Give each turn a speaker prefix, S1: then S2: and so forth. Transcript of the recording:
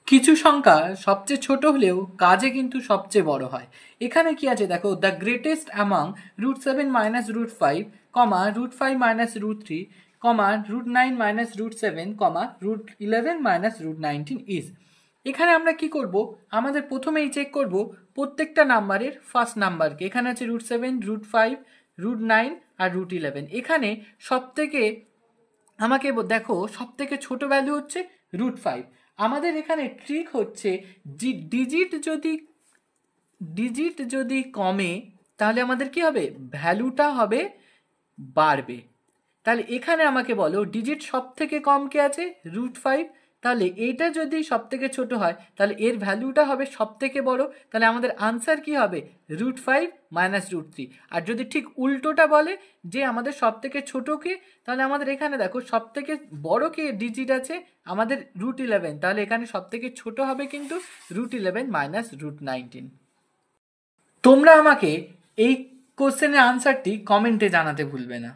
S1: কিছু সংখ্যা সবচেয়ে ছোট হলেও কাজে কিন্তু সবচেয়ে বড় হয়। এখানে কি আছে দেখো, the greatest among √7 minus √5 comma √5 minus √3 comma √9 minus √7 comma √11 minus √19 is. এখানে আমরা কি করব, আমাদের প্রথমেই চেক করব প্রত্যেকটা নাম্বারের ফার্স্ট নাম্বারকে। এখানে আছে √7, √5, √9 আর √11। এখানে সব থেকে আমাকে দেখো সব থেকে ছোট ভ্যালু হচ্ছে √5। আমাদের এখানে ট্রিক হচ্ছে ডিজিট যদি কমে তাহলে আমাদের কি হবে, ভ্যালুটা হবে বাড়বে। তাহলে এখানে আমাকে বলো ডিজিট সব থেকে কম কে আছে, √5। তাহলে এইটা যদি সব থেকে ছোট হয় তাহলে এর ভ্যালুটা হবে সব থেকে বড়। তাহলে আমাদের আনসার কি হবে, √5 মাইনাস √3। আর যদি ঠিক উল্টোটা বলে যে আমাদের সব থেকে ছোট কে, তাহলে আমাদের এখানে দেখো সব থেকে বড় কে ডিজিট আছে আমাদের √11। তাহলে এখানে সব থেকে ছোট হবে কিন্তু √11 মাইনাস √19। তোমরা আমাকে এই কোশ্চেনের আনসারটি কমেন্টে জানাতে ভুলবে না।